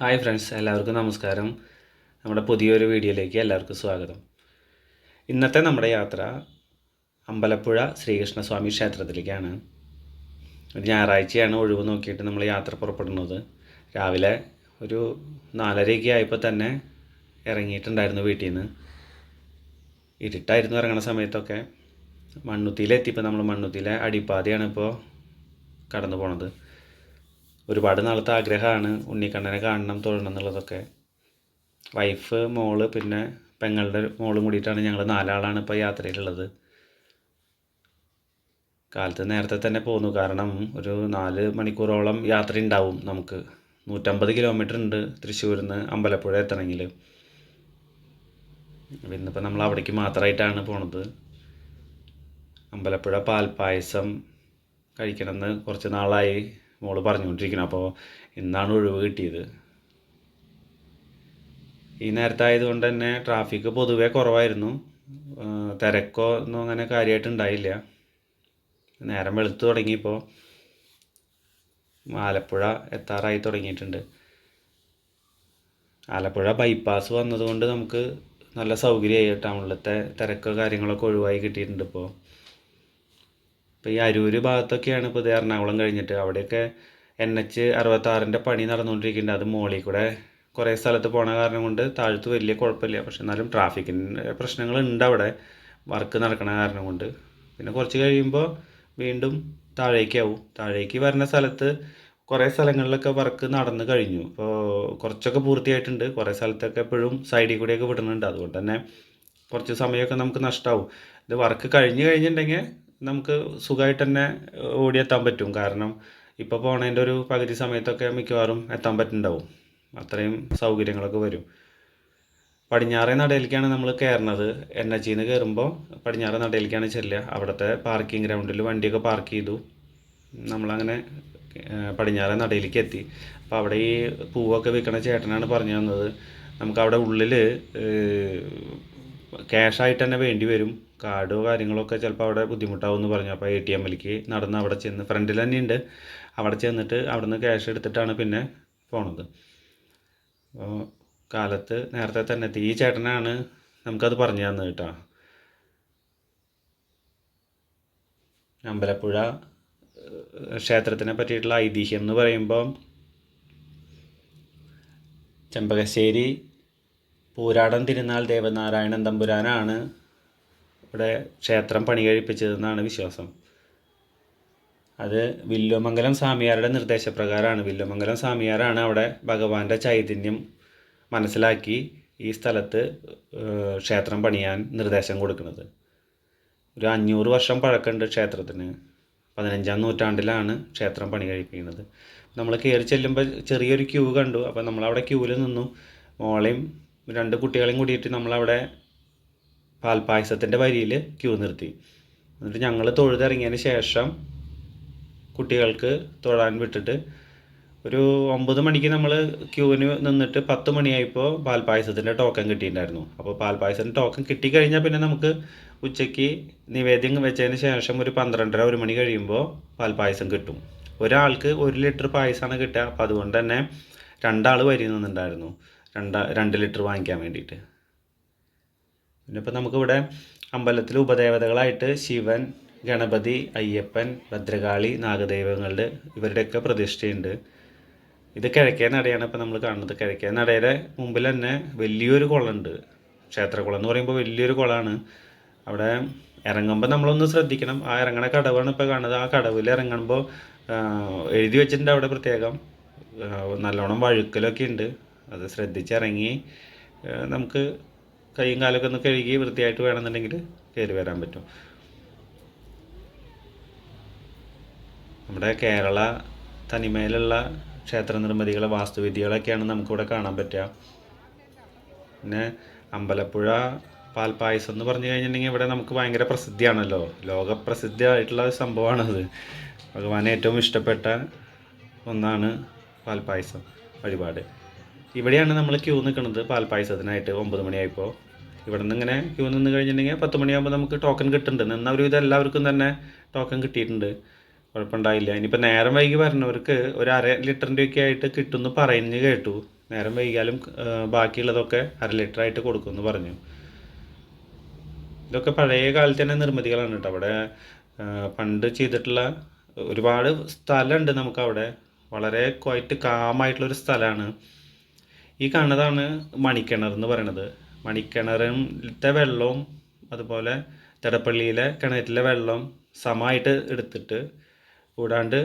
Hi friends, എല്ലാവർക്കും നമസ്കാരം. നമ്മുടെ പുതിയൊരു വീഡിയോയിലേക്ക് എല്ലാവർക്കും സ്വാഗതം. ഇന്നത്തെ നമ്മുടെ യാത്ര അമ്പലപ്പുഴ ശ്രീകൃഷ്ണസ്വാമി ക്ഷേത്രത്തിലേക്കാണ്. ഒരു ഞായറാഴ്ചയാണ്, ഒഴിവ് നോക്കിയിട്ട് നമ്മൾ യാത്ര പുറപ്പെടുന്നത്. രാവിലെ ഒരു 4:30 ആയപ്പോൾ തന്നെ ഇറങ്ങിയിട്ടുണ്ടായിരുന്നു വീട്ടിൽ നിന്ന്. ഇരുട്ടായിരുന്നു ഇറങ്ങുന്ന സമയത്തൊക്കെ. മണ്ണുത്തിയിലെത്തിയപ്പോൾ നമ്മൾ മണ്ണുത്തിയിലെ അടിപ്പാതയാണ് ഇപ്പോൾ കടന്നു പോണത്. ഒരുപാട് നാളത്തെ ആഗ്രഹമാണ് ഉണ്ണിക്കണ്ണനെ കാണണം, തൊഴണം എന്നുള്ളതൊക്കെ. വൈഫ്, മോള്, പിന്നെ പെങ്ങളുടെ മോളും കൂടിയിട്ടാണ് ഞങ്ങൾ 4 ആളാണ് ഇപ്പോൾ യാത്രയിലുള്ളത്. കാലത്ത് നേരത്തെ തന്നെ പോന്നു, കാരണം ഒരു 4 മണിക്കൂറോളം യാത്ര ഉണ്ടാവും നമുക്ക്. 150 കിലോമീറ്റർ ഉണ്ട് തൃശ്ശൂരിൽ നിന്ന് അമ്പലപ്പുഴ എത്തണമെങ്കിൽ. ഇന്നിപ്പോൾ നമ്മൾ അവിടേക്ക് മാത്രമായിട്ടാണ് പോണത്. അമ്പലപ്പുഴ പാൽപ്പായസം കഴിക്കണമെന്ന് കുറച്ച് നാളായി മോള് പറഞ്ഞുകൊണ്ടിരിക്കണം. അപ്പോൾ ഇന്നാണ് ഒഴിവ് കിട്ടിയത്. ഈ നേരത്തെ ആയതുകൊണ്ട് തന്നെ ട്രാഫിക് പൊതുവെ കുറവായിരുന്നു. തിരക്കോ ഒന്നും അങ്ങനെ കാര്യമായിട്ട് ഉണ്ടായില്ല. നേരം വെളുത്ത് തുടങ്ങിയപ്പോൾ ആലപ്പുഴ എത്താറായി തുടങ്ങിയിട്ടുണ്ട്. ആലപ്പുഴ ബൈപ്പാസ് വന്നതുകൊണ്ട് നമുക്ക് നല്ല സൗകര്യമായി. ടൗണിലത്തെ തിരക്കോ കാര്യങ്ങളൊക്കെ ഒഴിവായി കിട്ടിയിട്ടുണ്ട്. ഇപ്പോൾ ഈ അരൂർ ഭാഗത്തൊക്കെയാണ് ഇപ്പോൾ ഇത് എറണാകുളം കഴിഞ്ഞിട്ട്. അവിടെയൊക്കെ NH 66 പണി നടന്നുകൊണ്ടിരിക്കുന്നുണ്ട്. അത് മുകളിൽ കൂടെ കുറേ സ്ഥലത്ത് പോണ കാരണം കൊണ്ട് താഴത്ത് വലിയ കുഴപ്പമില്ല. പക്ഷെ എന്നാലും ട്രാഫിക്കിൻ്റെ പ്രശ്നങ്ങളുണ്ട് അവിടെ, വർക്ക് നടക്കണ കാരണം കൊണ്ട്. പിന്നെ കുറച്ച് കഴിയുമ്പോൾ വീണ്ടും താഴേക്കാവും. താഴേക്ക് വരുന്ന സ്ഥലത്ത് കുറേ സ്ഥലങ്ങളിലൊക്കെ വർക്ക് നടന്നു കഴിഞ്ഞു. ഇപ്പോൾ കുറച്ചൊക്കെ പൂർത്തിയായിട്ടുണ്ട്. കുറേ സ്ഥലത്തൊക്കെ എപ്പോഴും സൈഡിൽ കൂടെയൊക്കെ വിടുന്നുണ്ട്. അതുകൊണ്ട് തന്നെ കുറച്ച് സമയമൊക്കെ നമുക്ക് നഷ്ടമാവും. ഇത് വർക്ക് കഴിഞ്ഞിട്ടുണ്ടെങ്കിൽ നമുക്ക് സുഖമായിട്ട് തന്നെ ഓടിയെത്താൻ പറ്റും. കാരണം ഇപ്പോൾ പോണതിൻ്റെ ഒരു പകുതി സമയത്തൊക്കെ മിക്കവാറും എത്താൻ പറ്റുന്നുണ്ടാവും. അത്രയും സൗകര്യങ്ങളൊക്കെ വരും. പടിഞ്ഞാറേ നടയിലേക്കാണ് നമ്മൾ കയറുന്നത്. NH നിന്ന് കയറുമ്പോൾ പടിഞ്ഞാറേ നടയിലേക്കാണ് ചെല്ലുക. അവിടുത്തെ പാർക്കിംഗ് ഗ്രൗണ്ടിൽ വണ്ടിയൊക്കെ പാർക്ക് ചെയ്തു. നമ്മളങ്ങനെ പടിഞ്ഞാറേ നടയിലേക്ക് എത്തി. അപ്പോൾ അവിടെ ഈ പൂവൊക്കെ വിൽക്കണ ചേട്ടനാണ് പറഞ്ഞു തന്നത്, നമുക്കവിടെ ഉള്ളിൽ ക്യാഷായിട്ട് തന്നെ വേണ്ടി വരും. കാർഡോ കാര്യങ്ങളൊക്കെ ചിലപ്പോൾ അവിടെ ബുദ്ധിമുട്ടാവും എന്ന് പറഞ്ഞു. അപ്പോൾ ATMലേക്ക് നടന്ന് അവിടെ ചെന്ന്, ഫ്രണ്ടിൽ തന്നെ ഉണ്ട്, അവിടെ ചെന്നിട്ട് അവിടെ നിന്ന് ക്യാഷ് എടുത്തിട്ടാണ് പിന്നെ പോണത്. അപ്പോൾ കാലത്ത് നേരത്തെ തന്നെ എത്തി. ഈ ചേട്ടനാണ് നമുക്കത് പറഞ്ഞു തന്നത് കേട്ടോ. അമ്പലപ്പുഴ ക്ഷേത്രത്തിനെ പറ്റിയിട്ടുള്ള ഐതിഹ്യം എന്ന് പറയുമ്പോൾ, ചെമ്പകശ്ശേരി പൂരാടം തിരുനാൾ ദേവനാരായണൻ തമ്പുരാനാണ് ഇവിടെ ക്ഷേത്രം പണി കഴിപ്പിച്ചതെന്നാണ് വിശ്വാസം. അത് വില്വമംഗലം സ്വാമിയാരുടെ നിർദ്ദേശപ്രകാരമാണ്. വില്വമംഗലം സ്വാമിയാരാണ് അവിടെ ഭഗവാന്റെ ചൈതന്യം മനസ്സിലാക്കി ഈ സ്ഥലത്ത് ക്ഷേത്രം പണിയാൻ നിർദ്ദേശം കൊടുക്കുന്നത്. ഒരു 500 വർഷം പഴക്കമുണ്ട് ക്ഷേത്രത്തിന്. 15-ാം നൂറ്റാണ്ടിലാണ് ക്ഷേത്രം പണി കഴിപ്പിക്കുന്നത്. നമ്മൾ കയറി ചെല്ലുമ്പോൾ ചെറിയൊരു ക്യൂ കണ്ടു. അപ്പോൾ നമ്മളവിടെ ക്യൂവിൽ നിന്നു. മോളെയും 2 കുട്ടികളെയും കൂടിയിട്ട് നമ്മളവിടെ പാൽപ്പായസത്തിൻ്റെ വരിയിൽ ക്യൂ നിർത്തി. എന്നിട്ട് ഞങ്ങൾ തൊഴുതിറങ്ങിയതിന് ശേഷം കുട്ടികൾക്ക് തൊഴാൻ വിട്ടിട്ട് ഒരു 9 മണിക്ക് നമ്മൾ ക്യൂവിന് നിന്നിട്ട് 10 മണിയായപ്പോൾ പാൽപ്പായസത്തിൻ്റെ ടോക്കൺ കിട്ടിയിട്ടുണ്ടായിരുന്നു. അപ്പോൾ പാൽപ്പായസത്തിൻ്റെ ടോക്കൺ കിട്ടിക്കഴിഞ്ഞാൽ പിന്നെ നമുക്ക് ഉച്ചയ്ക്ക് നിവേദ്യം വെച്ചതിന് ശേഷം ഒരു 12:30-1 മണി കഴിയുമ്പോൾ പാൽപ്പായസം കിട്ടും. ഒരാൾക്ക് 1 ലിറ്റർ പായസമാണ് കിട്ടുക. അപ്പോൾ അതുകൊണ്ട് തന്നെ 2 ആൾ വരി നിന്നുണ്ടായിരുന്നു 2 ലിറ്റർ വാങ്ങിക്കാൻ വേണ്ടിയിട്ട്. പിന്നെ ഇപ്പോൾ നമുക്കിവിടെ അമ്പലത്തിൽ ഉപദേവതകളായിട്ട് ശിവൻ, ഗണപതി, അയ്യപ്പൻ, ഭദ്രകാളി, നാഗദൈവങ്ങളുടെ ഇവരുടെയൊക്കെ പ്രതിഷ്ഠയുണ്ട്. ഇത് കിഴക്കേ നടയാണ് ഇപ്പോൾ നമ്മൾ കാണുന്നത്. കിഴക്കേ നടയുടെ മുമ്പിൽ തന്നെ വലിയൊരു കുളമുണ്ട്. ക്ഷേത്രക്കുളം എന്ന് പറയുമ്പോൾ വലിയൊരു കുളമാണ്. അവിടെ ഇറങ്ങുമ്പോൾ നമ്മളൊന്ന് ശ്രദ്ധിക്കണം. ആ ഇറങ്ങണ കടവാണ് ഇപ്പോൾ കാണുന്നത്. ആ കടവിൽ ഇറങ്ങുമ്പോൾ എഴുതി വെച്ചിട്ടുണ്ട് അവിടെ പ്രത്യേകം. നല്ലോണം വഴുക്കലൊക്കെ ഉണ്ട്. അത് ശ്രദ്ധിച്ചിറങ്ങി നമുക്ക് കൈയും കാലൊക്കെ ഒന്ന് കഴുകി വൃത്തിയായിട്ട് വേണമെന്നുണ്ടെങ്കിൽ കയറി വരാൻ പറ്റും. നമ്മുടെ കേരള തനിമയിലുള്ള ക്ഷേത്ര നിർമ്മിതികളെ വാസ്തുവിദ്യകളൊക്കെയാണ് നമുക്കിവിടെ കാണാൻ പറ്റുക. പിന്നെ അമ്പലപ്പുഴ പാൽപ്പായസം എന്ന് പറഞ്ഞു കഴിഞ്ഞിട്ടുണ്ടെങ്കിൽ ഇവിടെ നമുക്ക് ഭയങ്കര പ്രസിദ്ധിയാണല്ലോ. ലോകപ്രസിദ്ധമായിട്ടുള്ള സംഭവമാണത്. ഭഗവാന് ഏറ്റവും ഇഷ്ടപ്പെട്ട ഒന്നാണ് പാൽപ്പായസം വഴിപാട്. ഇവിടെയാണ് നമ്മൾ ക്യൂ നിൽക്കുന്നത് പാൽപ്പായസത്തിനായിട്ട്. 9 മണിയായപ്പോൾ ഇവിടെ നിന്ന് ഇങ്ങനെ ക്യൂ നിന്ന് കഴിഞ്ഞിട്ടുണ്ടെങ്കിൽ 10 മണിയാകുമ്പോൾ നമുക്ക് ടോക്കൺ കിട്ടുന്നുണ്ട്. നിന്നവരും ഇത് എല്ലാവർക്കും തന്നെ ടോക്കൺ കിട്ടിയിട്ടുണ്ട്. കുഴപ്പമുണ്ടായില്ല. ഇനിയിപ്പോൾ നേരം വൈകി വരുന്നവർക്ക് ഒരു 1/2 ലിറ്ററിൻ്റെ ഒക്കെ ആയിട്ട് കിട്ടുമെന്ന് പറയുന്നത് കേട്ടു. നേരം വൈകിയാലും ബാക്കിയുള്ളതൊക്കെ 1/2 ലിറ്ററായിട്ട് കൊടുക്കുമെന്ന് പറഞ്ഞു. ഇതൊക്കെ പഴയ കാലത്ത് തന്നെ നിർമ്മിതികളാണ് കേട്ടോ. അവിടെ പണ്ട് ചെയ്തിട്ടുള്ള ഒരുപാട് സ്ഥലമുണ്ട് നമുക്കവിടെ. വളരെ ക്വൈറ്റ് കാമായിട്ടുള്ളൊരു സ്ഥലമാണ്. ഈ കാണുന്നതാണ് മണിക്കിണർ എന്ന് പറയണത്. മണിക്കിണറിലത്തെ വെള്ളവും അതുപോലെ തിടപ്പള്ളിയിലെ കിണറ്റിലെ വെള്ളം സമമായിട്ട് എടുത്തിട്ട്, കൂടാണ്ട്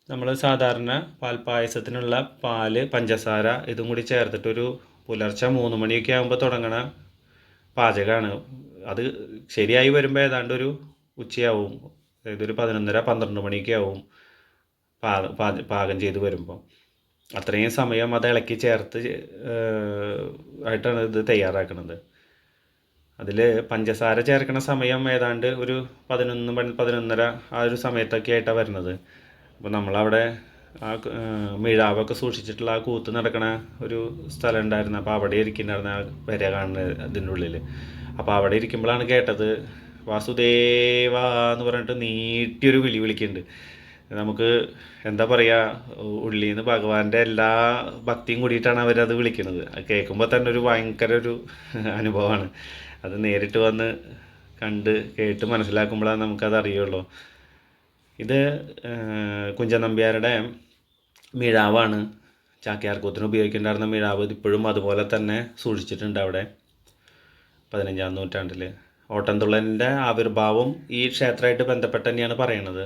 നമ്മൾ സാധാരണ പാൽപ്പായസത്തിനുള്ള പാല്, പഞ്ചസാര ഇതും കൂടി ചേർത്തിട്ടൊരു പുലർച്ചെ 3 മണിയൊക്കെ ആകുമ്പോൾ തുടങ്ങണ പാചകമാണ്. അത് ശരിയായി വരുമ്പോൾ ഏതാണ്ട് ഒരു ഉച്ചയാവും. അതായത് ഒരു 11:30-12 മണിയൊക്കെ ആവും പാകം ചെയ്ത് വരുമ്പോൾ. അത്രയും സമയം അത് ഇളക്കി ചേർത്ത് ആയിട്ടാണ് ഇത് തയ്യാറാക്കുന്നത്. അതിൽ പഞ്ചസാര ചേർക്കണ സമയം ഏതാണ്ട് ഒരു 11-11:30 ആ ഒരു സമയത്തൊക്കെ ആയിട്ടാണ് വരുന്നത്. അപ്പോൾ നമ്മളവിടെ ആ മിഴാവൊക്കെ സൂക്ഷിച്ചിട്ടുള്ള ആ കൂത്ത് നടക്കണ ഒരു സ്ഥലം ഉണ്ടായിരുന്നു. അപ്പോൾ അവിടെ ഇരിക്കുന്നുണ്ടായിരുന്ന ആ വര കാണുന്നത് അതിൻ്റെ ഉള്ളിൽ. അപ്പോൾ അവിടെ ഇരിക്കുമ്പോഴാണ് കേട്ടത്, വാസുദേവ എന്ന് പറഞ്ഞിട്ട് നീട്ടിയൊരു വിളിക്കുന്നുണ്ട്. നമുക്ക് എന്താ പറയുക, ഉള്ളിൽ നിന്ന് ഭഗവാന്റെ എല്ലാ ഭക്തിയും കൂടിയിട്ടാണ് അവരത് വിളിക്കുന്നത്. അത് കേൾക്കുമ്പോൾ തന്നെ ഒരു ഭയങ്കര ഒരു അനുഭവമാണ്. അത് നേരിട്ട് വന്ന് കണ്ട് കേട്ട് മനസ്സിലാക്കുമ്പോഴാണ് നമുക്കത് അറിയുള്ളൂ. ഇത് കുഞ്ചൻ നമ്പ്യാരുടെ മിഴാവാണ്. ചാക്യാർകൂത്തിന് ഉപയോഗിക്കുന്നുണ്ടായിരുന്ന മിഴാവ് ഇപ്പോഴും അതുപോലെ തന്നെ സൂക്ഷിച്ചിട്ടുണ്ട് അവിടെ 15-ാം നൂറ്റാണ്ടിൽ. ഓട്ടംതുള്ളലിൻ്റെ ആവിർഭാവം ഈ ക്ഷേത്രമായിട്ട് ബന്ധപ്പെട്ട് തന്നെയാണ് പറയണത്.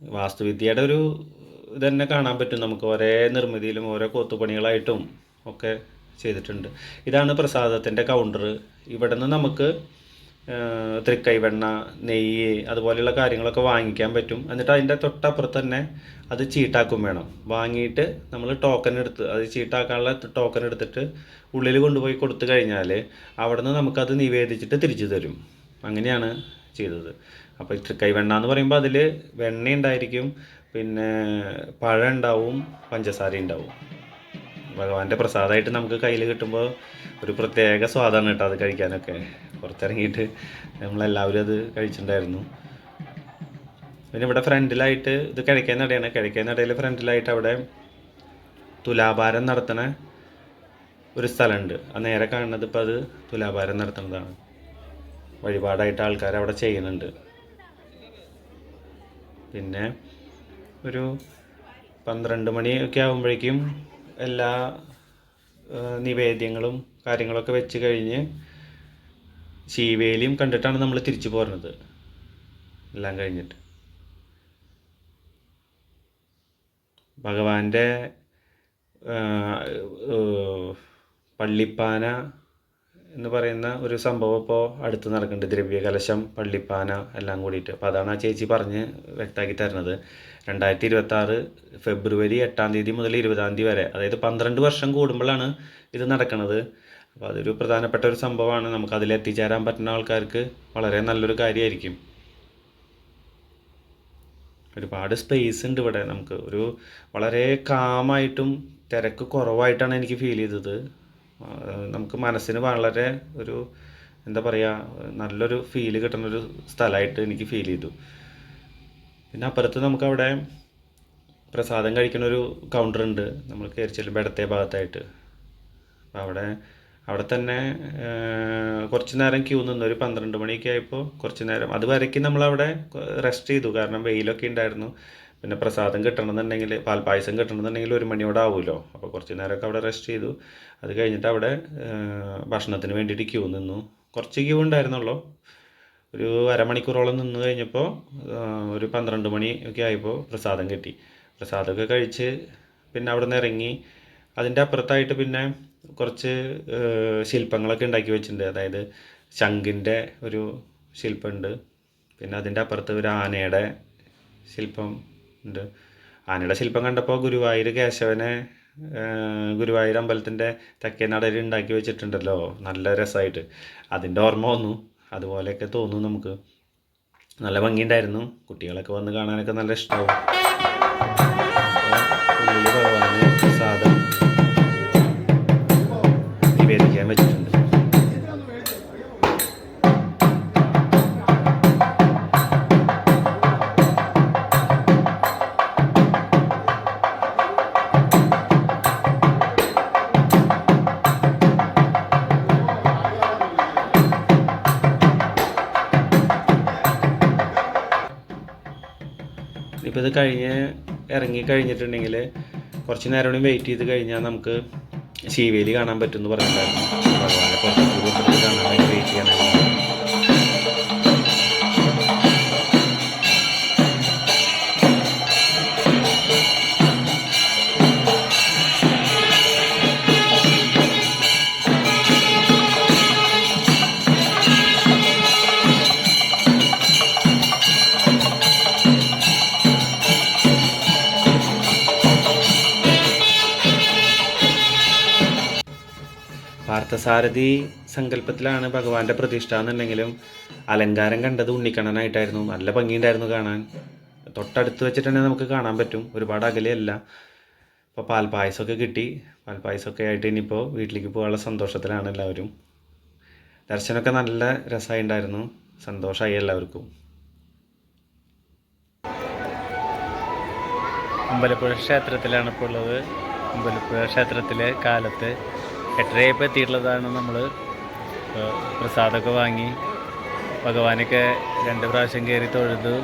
വാസ്തുവിദ്യയുടെ ഒരു ഇതന്നെ കാണാൻ പറ്റും നമുക്ക്. ഒരേ നിർമ്മിതിയിലും ഓരോ കൊത്തുപണികളായിട്ടും ഒക്കെ ചെയ്തിട്ടുണ്ട്. ഇതാണ് പ്രസാദത്തിൻ്റെ കൗണ്ടർ. ഇവിടെ നിന്ന് നമുക്ക് തൃക്കൈവെണ്ണ, നെയ്യ് അതുപോലെയുള്ള കാര്യങ്ങളൊക്കെ വാങ്ങിക്കാൻ പറ്റും. എന്നിട്ട് അതിൻ്റെ തൊട്ടപ്പുറത്ത് തന്നെ അത് ചീട്ടാക്കും വേണം. വാങ്ങിയിട്ട് നമ്മൾ ടോക്കൺ എടുത്ത്, അത് ചീട്ടാക്കാനുള്ള ടോക്കൺ എടുത്തിട്ട് ഉള്ളിൽ കൊണ്ടുപോയി കൊടുത്തു കഴിഞ്ഞാൽ അവിടെ നിന്ന് നമുക്കത് നിവേദിച്ചിട്ട് തിരിച്ചു തരും. അങ്ങനെയാണ് ചെയ്തത്. അപ്പോൾ ഈ തൃക്കൈവെണ്ണ എന്ന് പറയുമ്പോൾ അതിൽ വെണ്ണ ഉണ്ടായിരിക്കും, പിന്നെ പഴം ഉണ്ടാവും, പഞ്ചസാര ഉണ്ടാവും. ഭഗവാന്റെ പ്രസാദമായിട്ട് നമുക്ക് കയ്യിൽ കിട്ടുമ്പോൾ ഒരു പ്രത്യേക സ്വാദാണ് കേട്ടോ അത് കഴിക്കാനൊക്കെ. പുറത്തിറങ്ങിയിട്ട് നമ്മളെല്ലാവരും അത് കഴിച്ചിട്ടുണ്ടായിരുന്നു. പിന്നെ ഇവിടെ ഫ്രണ്ടിലായിട്ട് ഇത് കിഴക്കേ നടയാണ്. കിഴക്കേ നടയിൽ ഫ്രണ്ടിലായിട്ട് അവിടെ തുലാഭാരം നടത്തണ ഒരു സ്ഥലമുണ്ട്. ആ നേരെ കാണുന്നത് ഇപ്പോൾ അത് തുലാഭാരം നടത്തുന്നതാണ്. വഴിപാടായിട്ട് ആൾക്കാർ അവിടെ ചെയ്യുന്നുണ്ട്. പിന്നെ ഒരു 12 മണിയൊക്കെ ആകുമ്പോഴേക്കും എല്ലാ നിവേദ്യങ്ങളും കാര്യങ്ങളൊക്കെ വെച്ച് കഴിഞ്ഞ് ശീവേലിയും കണ്ടിട്ടാണ് നമ്മൾ തിരിച്ചു പോരുന്നത്. എല്ലാം കഴിഞ്ഞിട്ട് ഭഗവാന്റെ പള്ളിപ്പാന എന്ന് പറയുന്ന ഒരു സംഭവം ഇപ്പോൾ അടുത്ത് നടക്കുന്നുണ്ട്. ദ്രവ്യകലശം, പള്ളിപ്പാന എല്ലാം കൂടിയിട്ട്. അപ്പോൾ അതാണ് ആ ചേച്ചി പറഞ്ഞ് വ്യക്തമാക്കി തരുന്നത്. 2026 ഫെബ്രുവരി 8-ാം തീയതി മുതൽ 20-ാം തീയതി വരെ, അതായത് 12 വർഷം കൂടുമ്പോഴാണ് ഇത് നടക്കുന്നത്. അപ്പോൾ അതൊരു പ്രധാനപ്പെട്ട ഒരു സംഭവമാണ്. നമുക്ക് അതിലെത്തിച്ചേരാൻ പറ്റുന്ന ആൾക്കാർക്ക് വളരെ നല്ലൊരു കാര്യമായിരിക്കും. ഒരുപാട് സ്പേസ് ഉണ്ട് ഇവിടെ. നമുക്ക് ഒരു വളരെ കാമായിട്ടും തിരക്ക് കുറവായിട്ടാണ് എനിക്ക് ഫീൽ ചെയ്തത്. നമുക്ക് മനസ്സിന് വളരെ ഒരു എന്താ പറയുക, നല്ലൊരു ഫീല് കിട്ടുന്നൊരു സ്ഥലമായിട്ട് എനിക്ക് ഫീൽ ചെയ്തു. പിന്നെ അപ്പുറത്ത് നമുക്കവിടെ പ്രസാദം കഴിക്കുന്നൊരു കൗണ്ടറുണ്ട്. നമ്മൾ കയറി ചെല്ലുമ്പോൾ ഇടത്തെ ഭാഗത്തായിട്ട്. അപ്പോൾ അവിടെ തന്നെ കുറച്ച് നേരം ക്യൂ നിന്ന്. ഒരു 12 മണിയൊക്കെ ആയപ്പോൾ കുറച്ച് നേരം അതുവരയ്ക്ക് നമ്മളവിടെ റെസ്റ്റ് ചെയ്തു. കാരണം വെയിലൊക്കെ ഉണ്ടായിരുന്നു. പിന്നെ പ്രസാദം കിട്ടണമെന്നുണ്ടെങ്കിൽ, പാൽപ്പായസം കിട്ടണമെന്നുണ്ടെങ്കിൽ 1 മണിയോടെ ആവുമല്ലോ. അപ്പോൾ കുറച്ച് നേരമൊക്കെ അവിടെ റെസ്റ്റ് ചെയ്തു. അത് കഴിഞ്ഞിട്ട് അവിടെ ഭക്ഷണത്തിന് വേണ്ടിയിട്ട് ക്യൂ നിന്നു. കുറച്ച് ക്യൂ ഉണ്ടായിരുന്നുള്ളൂ. ഒരു അരമണിക്കൂറോളം നിന്ന് കഴിഞ്ഞപ്പോൾ ഒരു 12 മണി ഒക്കെ ആയപ്പോൾ പ്രസാദം കിട്ടി. പ്രസാദമൊക്കെ കഴിച്ച് പിന്നെ അവിടെ നിന്ന് ഇറങ്ങി. അതിൻ്റെ അപ്പുറത്തായിട്ട് പിന്നെ കുറച്ച് ശില്പങ്ങളൊക്കെ ഉണ്ടാക്കി വെച്ചിട്ടുണ്ട്. അതായത് ശംഖിൻ്റെ ഒരു ശില്പമുണ്ട്. പിന്നെ അതിൻ്റെ അപ്പുറത്ത് ഒരു ആനയുടെ ശില്പം ഉണ്ട്. ആനയുടെ ശില്പം കണ്ടപ്പോൾ ഗുരുവായൂർ കേശവനെ ഗുരുവായൂർ അമ്പലത്തിൻ്റെ തെക്കേ നടയിൽ ഉണ്ടാക്കി വെച്ചിട്ടുണ്ടല്ലോ, നല്ല രസമായിട്ട്. അതിൻ്റെ ഓർമ്മ വന്നു. അതുപോലെയൊക്കെ തോന്നും നമുക്ക്. നല്ല ഭംഗിയുണ്ടായിരുന്നു. കുട്ടികളൊക്കെ വന്ന് കാണാനൊക്കെ നല്ല ഇഷ്ടമാവും. ഉള്ളിൽ ഭഗവാന് പ്രസാദം നിവേദിക്കാൻ വെച്ചിട്ടുണ്ട്. ഇനിയിപ്പോൾ ഇത് ഇറങ്ങി കഴിഞ്ഞിട്ടുണ്ടെങ്കിൽ കുറച്ച് നേരം കൂടി വെയിറ്റ് ചെയ്ത് കഴിഞ്ഞാൽ നമുക്ക് ശീവേലി കാണാൻ പറ്റുമെന്ന് പറഞ്ഞിട്ടുണ്ടായിരുന്നു. ഭഗവാനെ പുറത്തേക്ക് കൊണ്ടുപോയി കാണാൻ വേണ്ടി വെയിറ്റ് ചെയ്യാനായിരുന്നു. പാർത്ഥസാരഥി സങ്കല്പത്തിലാണ് ഭഗവാന്റെ പ്രതിഷ്ഠ എന്നുണ്ടെങ്കിലും അലങ്കാരം കണ്ടത് ഉണ്ണിക്കണ്ണനായിട്ടായിരുന്നു. നല്ല ഭംഗിയുണ്ടായിരുന്നു കാണാൻ. തൊട്ടടുത്ത് വെച്ചിട്ടുണ്ടെങ്കിൽ നമുക്ക് കാണാൻ പറ്റും, ഒരുപാട് അകലെയല്ല. ഇപ്പോൾ പാൽപ്പായസമൊക്കെ കിട്ടി. പാൽപ്പായസമൊക്കെ ആയിട്ട് ഇനിയിപ്പോൾ വീട്ടിലേക്ക് പോകാനുള്ള സന്തോഷത്തിലാണ് എല്ലാവരും. ദർശനമൊക്കെ നല്ല രസമായി ഉണ്ടായിരുന്നു, സന്തോഷമായി എല്ലാവർക്കും. അമ്പലപ്പുഴ ക്ഷേത്രത്തിലാണ് ഇപ്പോൾ ഉള്ളത്. അമ്പലപ്പുഴ ക്ഷേത്രത്തിലെ കാലത്ത് 8:30 എത്തിയിട്ടുള്ളതാണ്. നമ്മൾ പ്രസാദമൊക്കെ വാങ്ങി ഭഗവാനൊക്കെ 2 പ്രാവശ്യം കയറി തൊഴുതു.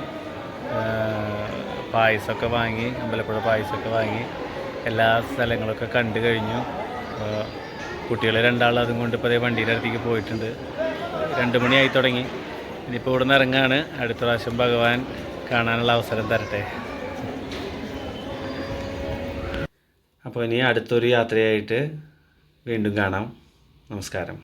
പായസമൊക്കെ വാങ്ങി, അമ്പലപ്പുഴ പായസമൊക്കെ വാങ്ങി എല്ലാ സ്ഥലങ്ങളൊക്കെ കണ്ടു കഴിഞ്ഞു. കുട്ടികൾ 2 അതും കൊണ്ട് ഇപ്പോൾ അതേ വണ്ടിയുടെ അടുത്തേക്ക് പോയിട്ടുണ്ട്. 2 മണിയായി തുടങ്ങി. ഇനിയിപ്പോൾ ഇവിടെ നിന്ന് ഇറങ്ങാണ്. അടുത്ത പ്രാവശ്യം ഭഗവാൻ കാണാനുള്ള അവസരം തരട്ടെ. അപ്പോൾ ഇനി അടുത്തൊരു യാത്രയായിട്ട് വീണ്ടും കാണാം. നമസ്കാരം.